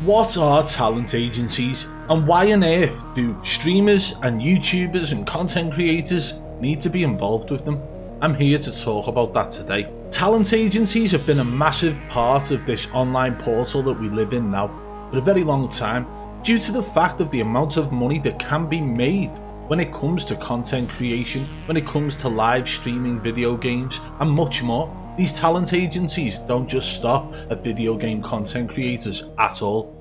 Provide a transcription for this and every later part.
What are talent agencies, and why on earth do streamers and YouTubers and content creators need to be involved with them? I'm here to talk about that today. Talent agencies have been a massive part of this online portal that we live in now for a very long time, due to the fact of the amount of money that can be made when it comes to content creation, when it comes to live streaming video games and much more. These talent agencies don't just stop at video game content creators at all.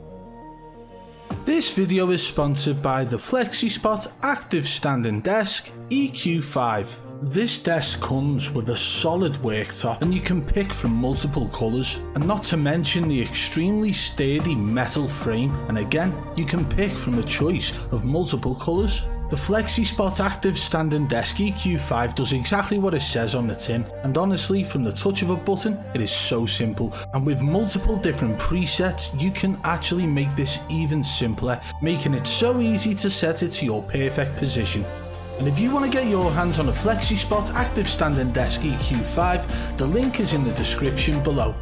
This video is sponsored by the FlexiSpot Active Standing Desk EQ5. This desk comes with a solid worktop and you can pick from multiple colours, and not to mention the extremely sturdy metal frame, and again you can pick from a choice of multiple colours. The FlexiSpot Active Standing Desk EQ5 does exactly what it says on the tin, and honestly, from the touch of a button, it is so simple, and with multiple different presets you can actually make this even simpler, making it so easy to set it to your perfect position. And if you want to get your hands on a FlexiSpot Active Standing Desk EQ5, the link is in the description below.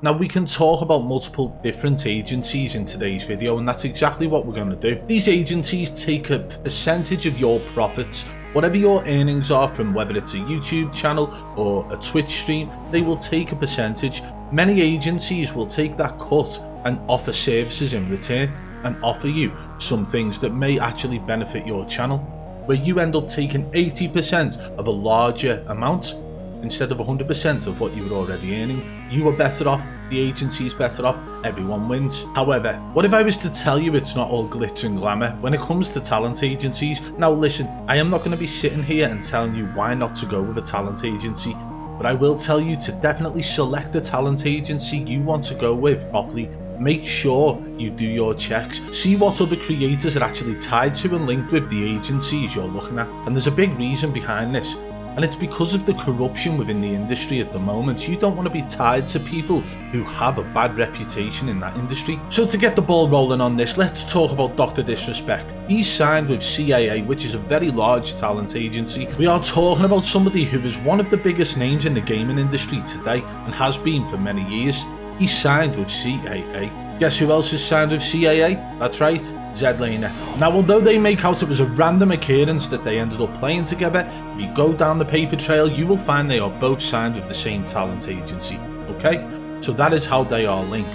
Now, we can talk about multiple different agencies in today's video, and that's exactly what we're going to do. These agencies take a percentage of your profits, whatever your earnings are from whether it's a YouTube channel or a Twitch stream, they will take a percentage. Many agencies will take that cut and offer services in return and offer you some things that may actually benefit your channel, where you end up taking 80% of a larger amount instead of 100% of what you were already earning. You are better off, the agency is better off, everyone wins. However, what if I was to tell you it's not all glitz and glamour when it comes to talent agencies? Now listen, I am not going to be sitting here and telling you why not to go with a talent agency, but I will tell you to definitely select the talent agency you want to go with properly. Make sure you do your checks, see what other creators are actually tied to and linked with the agencies you're looking at. And there's a big reason behind this, and it's because of the corruption within the industry at the moment. You don't want to be tied to people who have a bad reputation in that industry. So to get the ball rolling on this, let's talk about Dr. Disrespect. He's signed with CAA, which is a very large talent agency. We are talking about somebody who is one of the biggest names in the gaming industry today and has been for many years. He's signed with CAA. Guess who else is signed with CAA? That's right, Zedlaner. Now, although they make out it was a random occurrence that they ended up playing together, if you go down the paper trail, you will find they are both signed with the same talent agency. Okay? So that is how they are linked.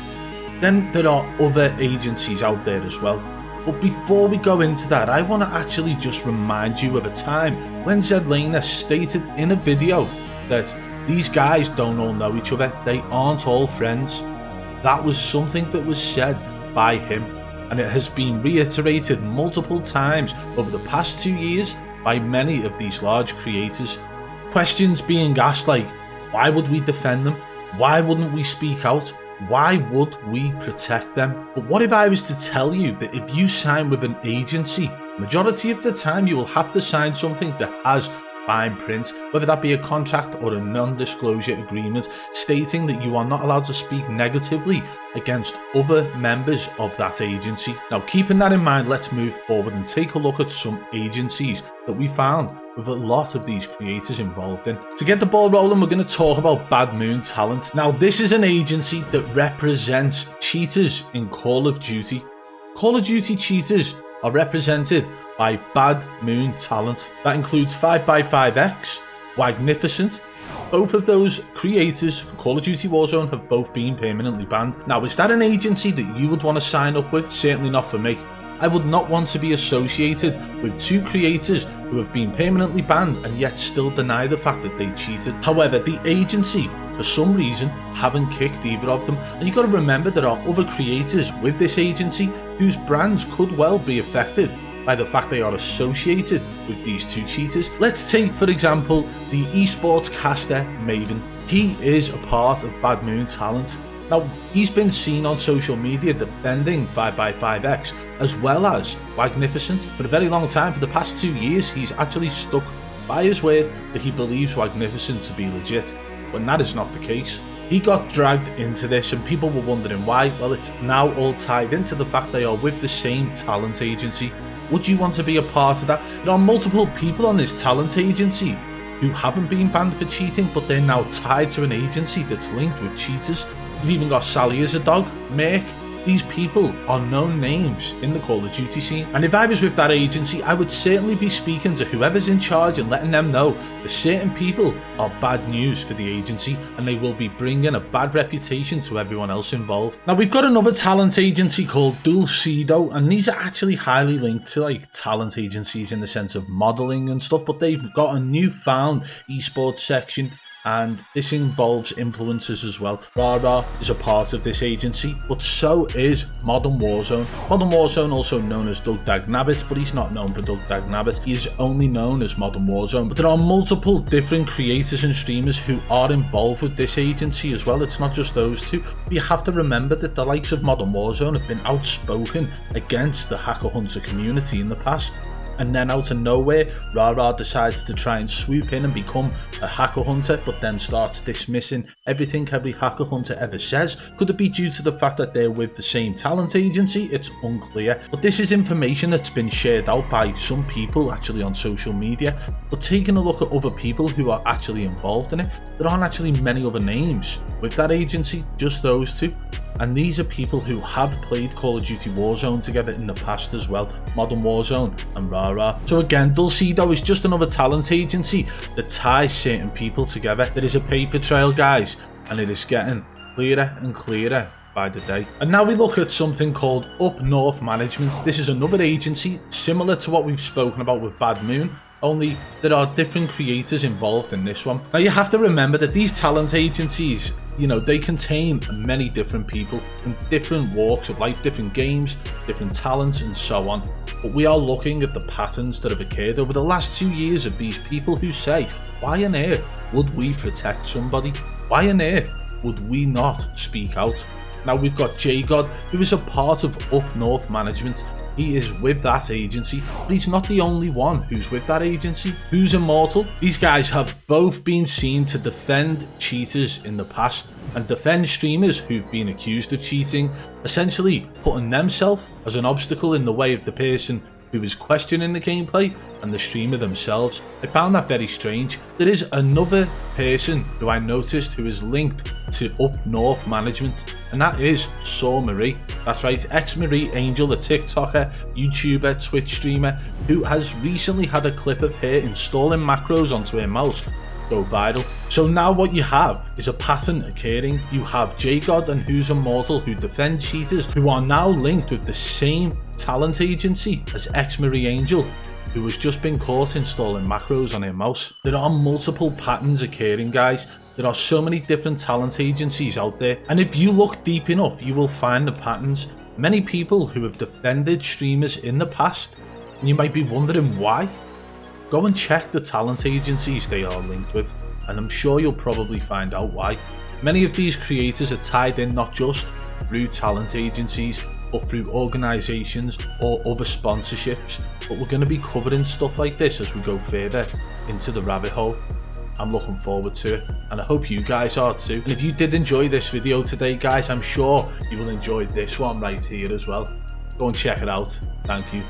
Then there are other agencies out there as well. But before we go into that, I want to actually just remind you of a time when Zedlaner stated in a video that these guys don't all know each other, they aren't all friends. That was something that was said by him, and it has been reiterated multiple times over the past 2 years by many of these large creators. Questions being asked like, why would we defend them? Why wouldn't we speak out? Why would we protect them? But what if I was to tell you that if you sign with an agency, majority of the time you will have to sign something that has fine print, whether that be a contract or a non-disclosure agreement stating that you are not allowed to speak negatively against other members of that agency. Now, keeping that in mind, let's move forward and take a look at some agencies that we found with a lot of these creators involved in. To get the ball rolling, we're going to talk about Bad Moon Talent. Now, this is an agency that represents cheaters in Call of Duty. Call of Duty cheaters are represented by Bad Moon Talent. That includes FIVEBYFIVEx, WAGNIFICENT. Both of those creators for Call of Duty Warzone have both been permanently banned. Now, is that an agency that you would want to sign up with? Certainly not for me. I would not want to be associated with two creators who have been permanently banned and yet still deny the fact that they cheated. However, the agency, for some reason, haven't kicked either of them. And you've got to remember there are other creators with this agency whose brands could well be affected by the fact they are associated with these two cheaters. Let's take, for example, the esports caster Maven. He is a part of Bad Moon Talent. Now, he's been seen on social media defending FIVEBYFIVEx as well as WAGNIFICENT for a very long time. For the past 2 years, he's actually stuck by his word that he believes WAGNIFICENT to be legit, when that is not the case. He got dragged into this and people were wondering why. Well, it's now all tied into the fact they are with the same talent agency. Would you want to be a part of that? There are multiple people on this talent agency who haven't been banned for cheating, but they're now tied to an agency that's linked with cheaters. You've even got Sally as a dog, Merc. These people are known names in the Call of Duty scene, and if I was with that agency, I would certainly be speaking to whoever's in charge and letting them know that certain people are bad news for the agency and they will be bringing a bad reputation to everyone else involved. Now we've got another talent agency called Dulcedo, and these are actually highly linked to like talent agencies in the sense of modeling and stuff, but they've got a newfound esports section, and this involves influencers as well. RARA is a part of this agency, but so is Modern Warzone. Modern Warzone, also known as Doug Dagnabbit, but he's not known for Doug Dagnabbit. He is only known as Modern Warzone. But there are multiple different creators and streamers who are involved with this agency as well. It's not just those two. But you have to remember that the likes of Modern Warzone have been outspoken against the hacker hunter community in the past. And then out of nowhere, RARA decides to try and swoop in and become a hacker hunter, but then starts dismissing everything every hacker hunter ever says. Could it be due to the fact that they're with the same talent agency? It's unclear. But this is information that's been shared out by some people actually on social media. But taking a look at other people who are actually involved in it, there aren't actually many other names with that agency, just those two. And these are people who have played Call of Duty Warzone together in the past as well, Modern Warzone and RARA. So again, Dulcedo is just another talent agency that ties certain people together. There is a paper trail, guys, and it is getting clearer and clearer by the day. And now we look at something called Up North Management. This is another agency similar to what we've spoken about with Bad Moon, only there are different creators involved in this one. Now you have to remember that these talent agencies, you know, they contain many different people from different walks of life, different games, different talents and so on. But we are looking at the patterns that have occurred over the last 2 years of these people who say, why on earth would we protect somebody? Why on earth would we not speak out? Now we've got JGod, who is a part of Up North Management. He is with that agency, but he's not the only one who's with that agency. Who's Immortal? These guys have both been seen to defend cheaters in the past and defend streamers who've been accused of cheating, essentially putting themselves as an obstacle in the way of the person who is questioning the gameplay and the streamer themselves. I found that very strange. There is another person who I noticed who is linked to Up North Management, and that is Saw Marie. That's right, ex-Marie Angel, a TikToker, YouTuber, Twitch streamer, who has recently had a clip of her installing macros onto her mouse go viral. So now what you have is a pattern occurring. You have JGod and Who's Immortal who defend cheaters, who are now linked with the same talent agency as ex-Marie Angel, who has just been caught installing macros on her mouse. There are multiple patterns occurring, guys. There are so many different talent agencies out there, and if you look deep enough, you will find the patterns. Many people who have defended streamers in the past, and you might be wondering why. Go and check the talent agencies they are linked with, and I'm sure you'll probably find out why. Many of these creators are tied in not just through talent agencies, but through organisations or other sponsorships. But we're going to be covering stuff like this as we go further into the rabbit hole. I'm looking forward to it, and I hope you guys are too. And if you did enjoy this video today, guys, I'm sure you will enjoy this one right here as well. Go and check it out. Thank you.